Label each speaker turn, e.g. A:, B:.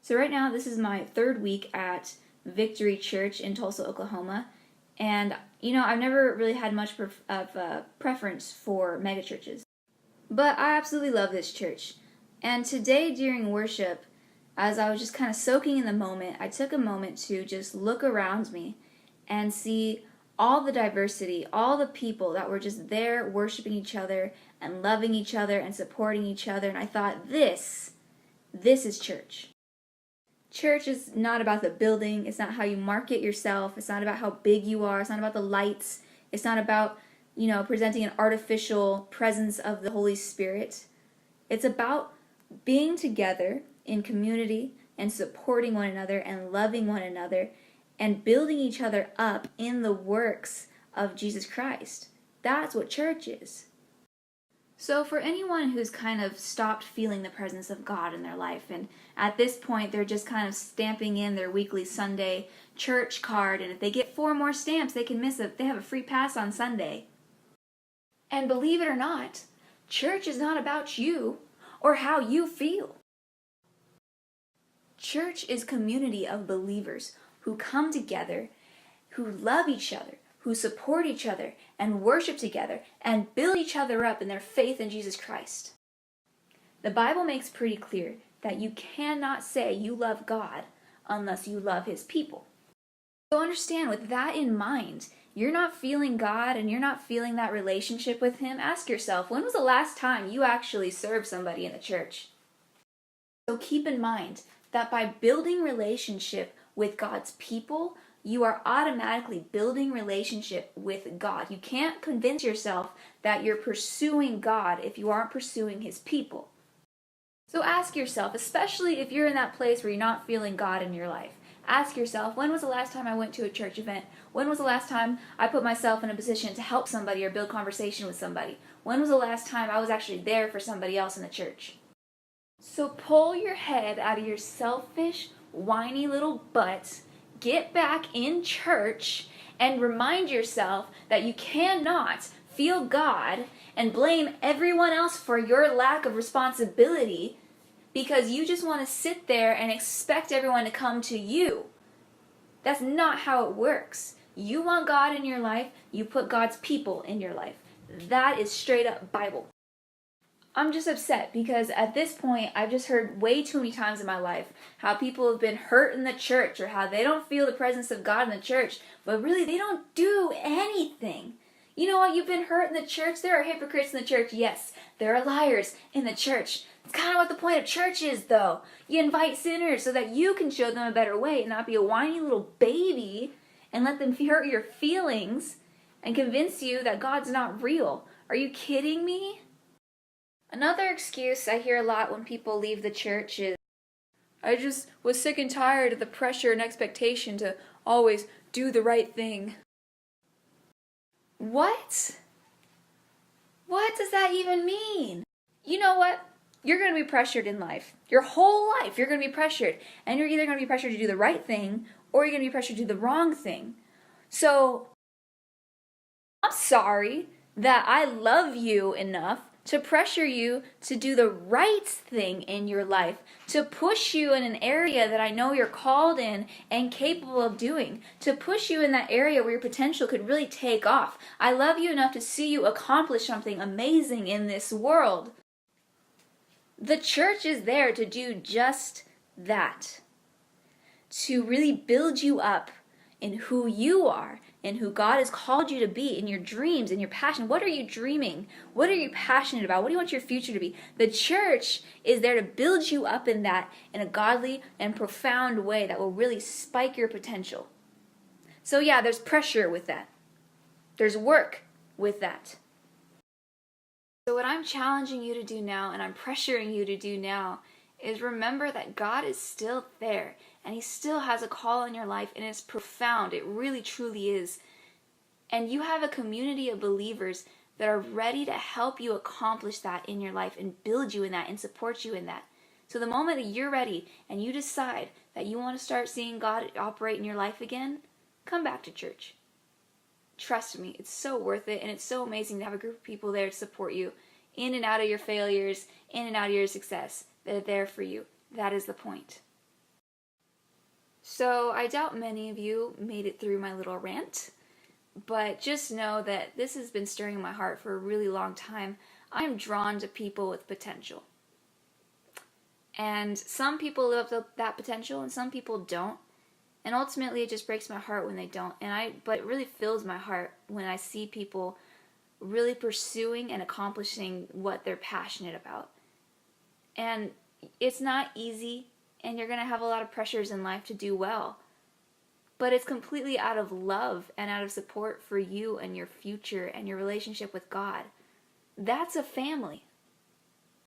A: So right now, this is my third week at Victory Church in Tulsa, Oklahoma. And, I've never really had much of a preference for megachurches. But I absolutely love this church. And today during worship, as I was just kind of soaking in the moment, I took a moment to just look around me and see all the diversity, all the people that were just there worshiping each other and loving each other and supporting each other. And I thought, this is church. Church is not about the building. It's not how you market yourself. It's not about how big you are. It's not about the lights. It's not about, presenting an artificial presence of the Holy Spirit. It's about being together in community and supporting one another and loving one another and building each other up in the works of Jesus Christ. That's what church is. So for anyone who's kind of stopped feeling the presence of God in their life, and at this point they're just kind of stamping in their weekly Sunday church card, and if they get 4 more stamps, they have a free pass on Sunday. And believe it or not, church is not about you or how you feel. Church is community of believers who come together, who love each other, who support each other and worship together and build each other up in their faith in Jesus Christ. The Bible makes pretty clear that you cannot say you love God unless you love His people. So understand, with that in mind, you're not feeling God and you're not feeling that relationship with Him. Ask yourself, when was the last time you actually served somebody in the church? So keep in mind that by building relationship with God's people, you are automatically building relationship with God. You can't convince yourself that you're pursuing God if you aren't pursuing His people. So ask yourself, especially if you're in that place where you're not feeling God in your life, ask yourself, when was the last time I went to a church event? When was the last time I put myself in a position to help somebody or build conversation with somebody? When was the last time I was actually there for somebody else in the church? So pull your head out of your selfish, whiny little butt, get back in church, and remind yourself that you cannot feel God and blame everyone else for your lack of responsibility because you just want to sit there and expect everyone to come to you. That's not how it works. You want God in your life, you put God's people in your life. That is straight up Bible. I'm just upset because at this point, I've just heard way too many times in my life how people have been hurt in the church or how they don't feel the presence of God in the church, but really they don't do anything. You know what? You've been hurt in the church. There are hypocrites in the church. Yes, there are liars in the church. It's kind of what the point of church is, though. You invite sinners so that you can show them a better way and not be a whiny little baby and let them hurt your feelings and convince you that God's not real. Are you kidding me? Another excuse I hear a lot when people leave the church is, I just was sick and tired of the pressure and expectation to always do the right thing. What? What does that even mean? You know what? You're going to be pressured in life. Your whole life, you're going to be pressured. And you're either going to be pressured to do the right thing, or you're going to be pressured to do the wrong thing. So, I'm sorry that I love you enough to pressure you to do the right thing in your life, to push you in an area that I know you're called in and capable of doing, to push you in that area where your potential could really take off. I love you enough to see you accomplish something amazing in this world. The church is there to do just that, to really build you up in who you are and who God has called you to be, in your dreams, in your passion. What are you dreaming? What are you passionate about? What do you want your future to be? The church is there to build you up in that in a godly and profound way that will really spike your potential. So yeah, there's pressure with that. There's work with that. So what I'm challenging you to do now, and I'm pressuring you to do now, is remember that God is still there and He still has a call in your life, and it's profound. It really truly is. And you have a community of believers that are ready to help you accomplish that in your life and build you in that and support you in that. So the moment that you're ready and you decide that you want to start seeing God operate in your life again, come back to church. Trust me, it's so worth it, and it's so amazing to have a group of people there to support you in and out of your failures, in and out of your success. They're there for you. That is the point. So I doubt many of you made it through my little rant, but just know that this has been stirring in my heart for a really long time. I am drawn to people with potential. And some people live up to that potential and some people don't. And ultimately it just breaks my heart when they don't. But it really fills my heart when I see people really pursuing and accomplishing what they're passionate about. And it's not easy, and you're going to have a lot of pressures in life to do well. But it's completely out of love and out of support for you and your future and your relationship with God. That's a family.